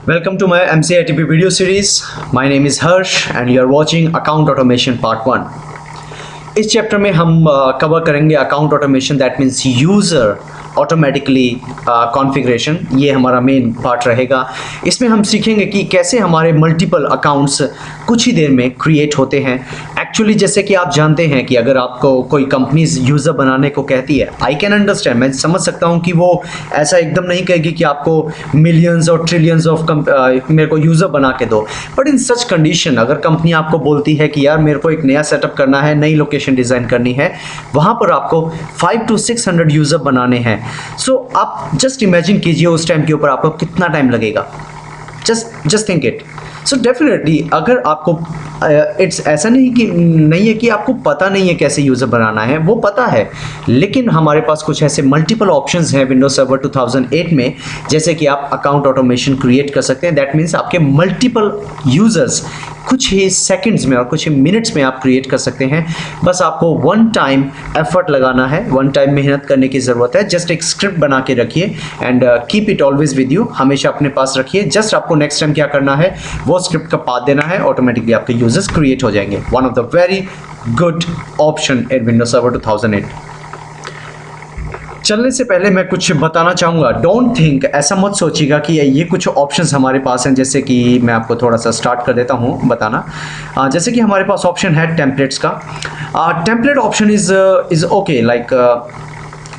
Welcome to my MCITP video series. My name is Harsh and you are watching Account Automation Part 1. इस chapter में हम cover करेंगे account automation, that means user automatically configuration. ये हमारा main part रहेगा। इसमें हम सीखेंगे कि कैसे हमारे मल्टीपल अकाउंट्स कुछ ही देर में क्रिएट होते हैं। एक्चुअली जैसे कि आप जानते हैं कि अगर आपको कोई कंपनीज यूज़र बनाने को कहती है, आई कैन अंडरस्टैंड, मैं समझ सकता हूँ कि वो ऐसा एकदम नहीं कहेगी कि आपको मिलियंस और ट्रिलियंस ऑफ मेरे को यूज़र बना के दो। बट इन सच कंडीशन अगर कंपनी आपको बोलती है कि यार मेरे को एक नया सेटअप करना है, नई लोकेशन डिज़ाइन करनी है, वहाँ पर आपको 500 to 600 यूज़र बनाने हैं। सो आप जस्ट इमेजिन कीजिए उस टाइम के ऊपर आपको कितना टाइम लगेगा। Just think it. So definitely अगर आपको इट्स ऐसा नहीं है कि आपको पता नहीं है कैसे यूज़र बनाना है, वो पता है, लेकिन हमारे पास कुछ ऐसे मल्टीपल ऑप्शंस हैं विंडोज सर्वर 2008 में, जैसे कि आप अकाउंट ऑटोमेशन क्रिएट कर सकते हैं। दैट मीन्स आपके मल्टीपल यूज़र्स कुछ ही सेकंड्स में और कुछ ही मिनट्स में आप क्रिएट कर सकते हैं। बस आपको वन टाइम एफर्ट लगाना है, वन टाइम मेहनत करने की ज़रूरत है। जस्ट एक स्क्रिप्ट बना के रखिए and keep it always with you, हमेशा अपने पास रखिए। जस्ट आपको नेक्स्ट टाइम क्या करना है, वो स्क्रिप्ट का पाथ देना है, ऑटोमेटिकली आपके यूजर्स क्रिएट हो जाएंगे। One of the very good option in Windows server 2008। चलने से पहले मैं कुछ बताना चाहूँगा। डोंट थिंक, ऐसा मत सोचिएगा कि ये कुछ ऑप्शंस हमारे पास हैं। जैसे कि मैं आपको थोड़ा सा स्टार्ट कर देता हूँ बताना। जैसे कि हमारे पास ऑप्शन है टेम्पलेट्स का। Template option is okay, like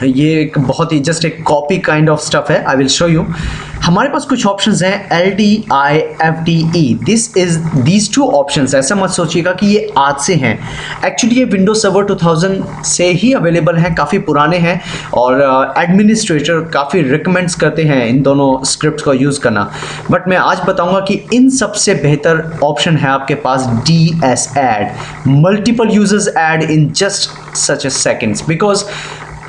ये एक बहुत ही जस्ट एक कॉपी काइंड ऑफ स्टफ है। I will show you. हमारे पास कुछ ऑप्शंस हैं LDIFDE। दीज टू ऑप्शंस, ऐसा मत सोचिएगा कि ये आज से हैं। एक्चुअली ये विंडोज सर्वर 2000 से ही अवेलेबल हैं, काफ़ी पुराने हैं और एडमिनिस्ट्रेटर काफ़ी रिकमेंड्स करते हैं इन दोनों स्क्रिप्ट्स को यूज़ करना। बट मैं आज बताऊंगा कि इन सबसे बेहतर ऑप्शन है आपके पास DS add, multiple users add in just such A seconds. Because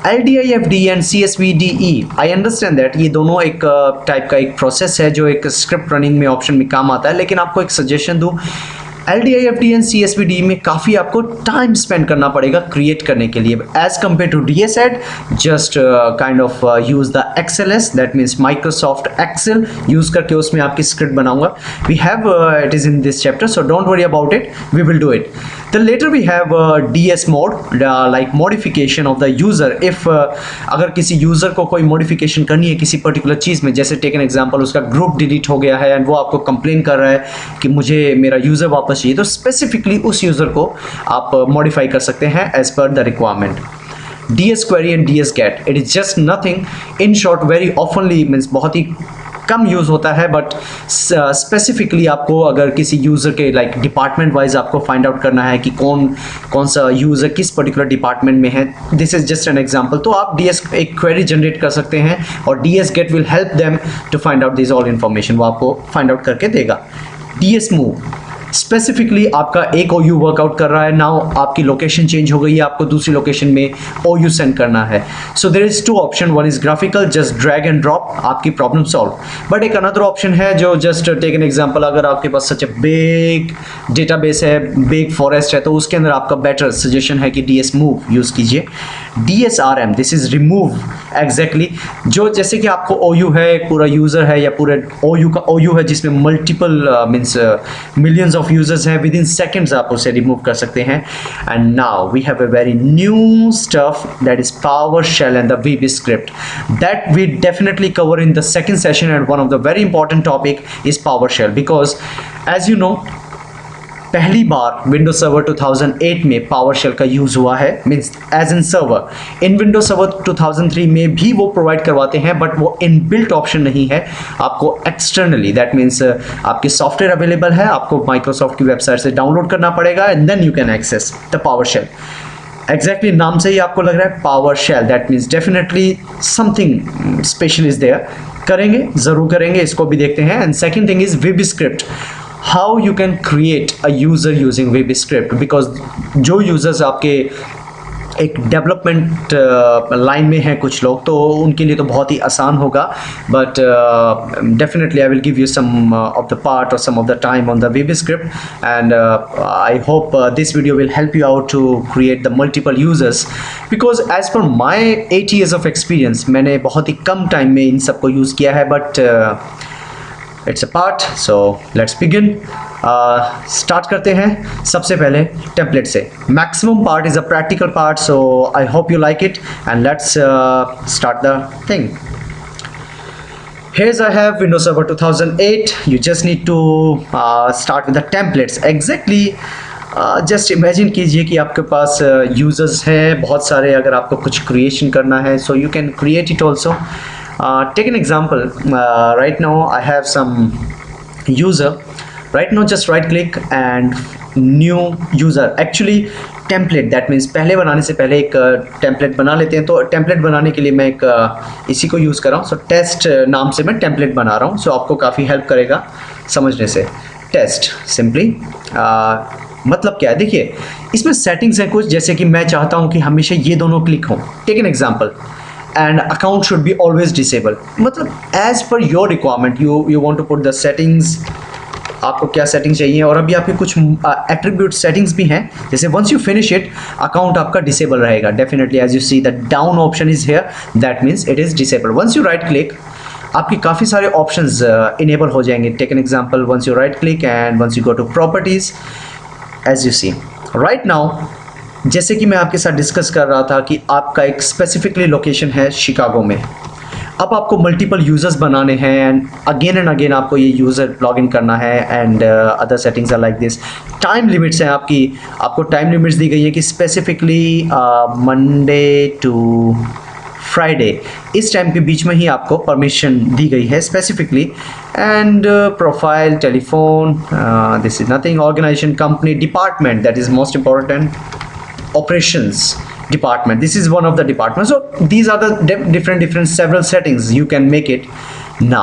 LDIFD and CSVDE, I understand that ये दोनों एक टाइप का एक प्रोसेस है जो एक स्क्रिप्ट रनिंग में ऑप्शन में काम आता है। लेकिन आपको एक सजेशन दूँ, LDIFD एंड CSVDE में काफ़ी आपको टाइम स्पेंड करना पड़ेगा क्रिएट करने के लिए, as compare to DS add. Just kind of use the XLS, that means Microsoft Excel use करके उसमें आपकी स्क्रिप्ट बनाऊंगा। We have it is in this chapter, so don't worry about it, we will do it. Then later we have DS mode, like modification of the user. If अगर किसी user को कोई modification करनी है किसी particular चीज़ में, जैसे take an example, उसका ग्रुप डिलीट हो गया है एंड वो आपको कंप्लेन कर रहा है कि मुझे मेरा यूज़र वापस चाहिए, तो स्पेसिफिकली उस यूज़र को आप मॉडिफाई कर सकते हैं as per the requirement. DS query and DS get, it is just nothing. In short, very oftenly means बहुत ही कम यूज़ होता है, बट स्पेसिफिकली आपको अगर किसी यूज़र के लाइक डिपार्टमेंट वाइज आपको फाइंड आउट करना है कि कौन सा यूज़र किस पर्टिकुलर डिपार्टमेंट में है, this is just an example, तो आप DS एक क्वेरी जनरेट कर सकते हैं और DS get will help them to find out this all information, वो आपको फाइंड आउट करके देगा। DS मूव, स्पेसिफिकली आपका एक OU वर्कआउट कर रहा है, नाउ आपकी लोकेशन चेंज हो गई है, आपको दूसरी लोकेशन में OU सेंड करना है। So there is two option, one is graphical, just drag and drop, आपकी प्रॉब्लम सॉल्व। बट एक अनदर ऑप्शन है जो जस्ट टेक एन एग्जांपल, अगर आपके पास सच ए बिग डेटाबेस है, बिग फॉरेस्ट है, तो उसके अंदर आपका बेटर सजेशन है कि DS मूव यूज़ कीजिए। DSRM, this is remove exactly, जो जैसे कि आपको OU है, एक पूरा यूज़र है या पूरे OU का OU है जिसमें multiple means millions of users हैं, विद इन सेकेंड्स आप उसे रिमूव कर सकते हैं। And now we have a very new stuff, that is PowerShell and the VB script, that we definitely cover in the second session, and one of the very important topic is PowerShell, because as you know, पहली बार Windows server 2008 में PowerShell का use हुआ है, means as in server. In Windows server 2003 में भी वो provide करवाते हैं, बट वो इनबिल्ट ऑप्शन नहीं है, आपको एक्सटर्नली, दैट मीन्स आपके सॉफ्टवेयर अवेलेबल है, आपको माइक्रोसॉफ्ट की वेबसाइट से डाउनलोड करना पड़ेगा and then you can access the PowerShell। Exactly नाम से ही आपको लग रहा है PowerShell, that means definitely something special is there. करेंगे, ज़रूर करेंगे, इसको भी देखते हैं। And second thing is VB script, how you can create a user using VB script, because जो users आपके एक डेवलपमेंट लाइन में हैं कुछ लोग, तो उनके लिए तो बहुत ही आसान होगा, but definitely I will give you some of the part और some of the time on the VB script, and I hope this video will help you out to create the multiple users, because as per my 8 years of experience मैंने बहुत ही कम time में इन सबको use किया है, but it's a part. So let's begin. Start करते हैं सबसे पहले टेम्पलेट से. Maximum part is a practical part, so I hope you like it and let's start the thing. Here's I have Windows Server 2008. You just need to start with the templates. Exactly. Just imagine कीजिए कि आपके पास users हैं बहुत सारे. अगर आपको कुछ creation करना है, so you can create it also. Take an example. Right now I have some user. Right now just right click and new user. Actually template, that means पहले बनाने से पहले एक टेम्पलेट बना लेते हैं. तो टेम्पलेट बनाने के लिए मैं एक इसी को यूज़ कर रहा हूँ. सो टेस्ट नाम से मैं टेम्पलेट बना रहा हूँ. सो आपको काफ़ी हेल्प करेगा समझने से. टेस्ट सिंपली मतलब क्या है, देखिए इसमें सेटिंग्स हैं कुछ, जैसे कि मैं चाहता हूँ कि हमेशा ये दोनों क्लिक हों. Take an example. And account should be always disable. मतलब as per your requirement you want to put the settings. आपको क्या सेटिंग चाहिए. और अभी आपके कुछ एट्रीब्यूट सेटिंग्स भी हैं. जैसे once you finish it, account आपका डिसेबल रहेगा definitely. As you see the down option is here, that means it is disable. Once you right click, आपकी काफ़ी सारे ऑप्शंस इनेबल हो जाएंगे. Take an example. Once you right click and once you go to properties, as you see right now, जैसे कि मैं आपके साथ डिस्कस कर रहा था कि आपका एक स्पेसिफिकली लोकेशन है शिकागो में. अब आपको मल्टीपल यूज़र्स बनाने हैं एंड अगेन आपको ये यूज़र लॉगिन करना है and other settings are like this. Time limits हैं आपको टाइम लिमिट्स दी गई है कि स्पेसिफिकली मंडे टू फ्राइडे, इस टाइम के बीच में ही आपको परमिशन दी गई है specifically. And profile, telephone, this is nothing. Organization, company, department, that is most important. operations department, this is one of the departments. So these are the different several settings you can make it. Now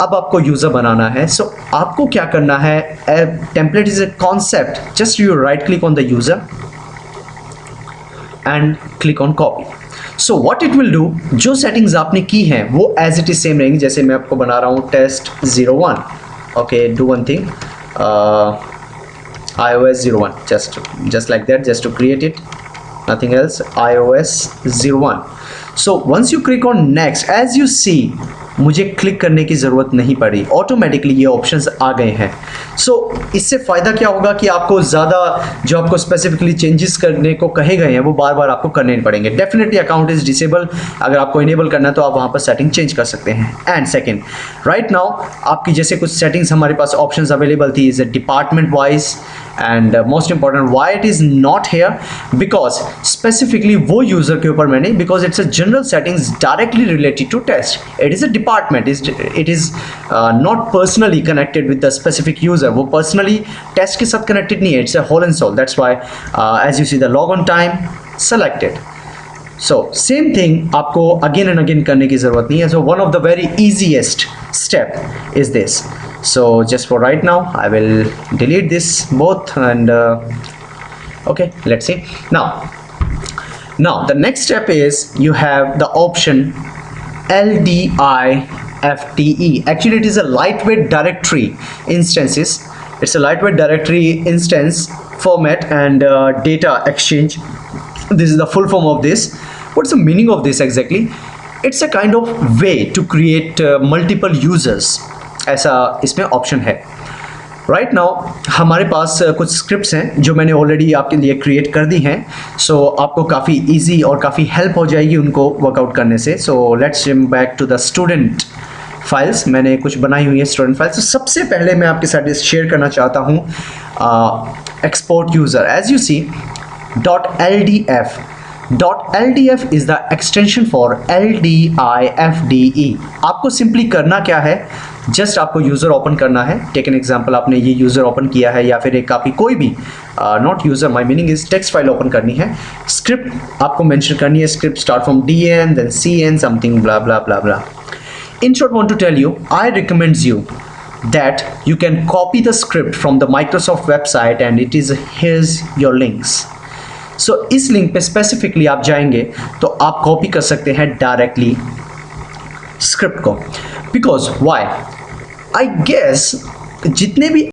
अब आपको user बनाना है. सो आपको क्या करना है, template is a concept. Just you right click on the user and click on copy. So what it will do, जो settings आपने की हैं वो एज इट इज सेम रहेंगी. जैसे मैं आपको बना रहा हूँ test 01. Okay, do one thing, iOS 01, just like that, just to create it, nothing else. iOS 01. So once you click on next, as you see, मुझे क्लिक करने की ज़रूरत नहीं पड़ी, ऑटोमेटिकली ये ऑप्शंस आ गए हैं. सो इससे फ़ायदा क्या होगा कि आपको ज़्यादा जो आपको स्पेसिफिकली चेंजेस करने को कहे गए हैं वो बार बार आपको करने नहीं पड़ेंगे. Definitely account is disable. अगर आपको इनेबल करना है तो आप वहाँ पर सेटिंग चेंज कर सकते हैं. एंड सेकेंड, राइट नाउ आपकी जैसे कुछ सेटिंग्स हमारे पास ऑप्शंस अवेलेबल थी, is department wise. And most important, why it is not here, because specifically वो यूज़र के ऊपर मैंने, because it's a general settings directly related to test. It is a department, it is not personally connected with the specific user. वो personally test के साथ connected नहीं है. It's a whole and sole. That's why as you see the log on time selected. So same thing आपको again and again करने की ज़रूरत नहीं है. So one of the very easiest step is this. So just for right now I will delete this both and okay, let's see. Now the next step is you have the option LDIFTE. Actually it is a lightweight directory instances. It's a lightweight directory instance format and data exchange. This is the full form of this. What's the meaning of this exactly? It's a kind of way to create multiple users. ऐसा इसमें option है. Right now हमारे पास कुछ scripts हैं जो मैंने already आपके लिए क्रिएट कर दी हैं. सो आपको काफ़ी इजी और काफ़ी हेल्प हो जाएगी उनको वर्कआउट करने से. So let's jump back to the student files. मैंने कुछ बनाई हुई है स्टूडेंट फाइल्स. तो सबसे पहले मैं आपके साथ शेयर करना चाहता हूँ export user. As you see .ldf. .ldf is the extension for LDIFDE. आपको सिंपली करना क्या है, जस्ट आपको यूज़र ओपन करना है. टेक एन एग्जाम्पल, आपने ये यूज़र ओपन किया है या फिर एक आपकी कोई भी not user, my meaning is text file open करनी है. स्क्रिप्ट आपको मेंशन करनी है. Script start from DN then CN something blah blah blah blah. In short, want to tell you, I recommend you that you can copy the script from the Microsoft website and it is here's your links. So इस link पे specifically आप जाएंगे तो आप copy कर सकते हैं directly script को. बिकॉज वाई, आई गेस जितने भी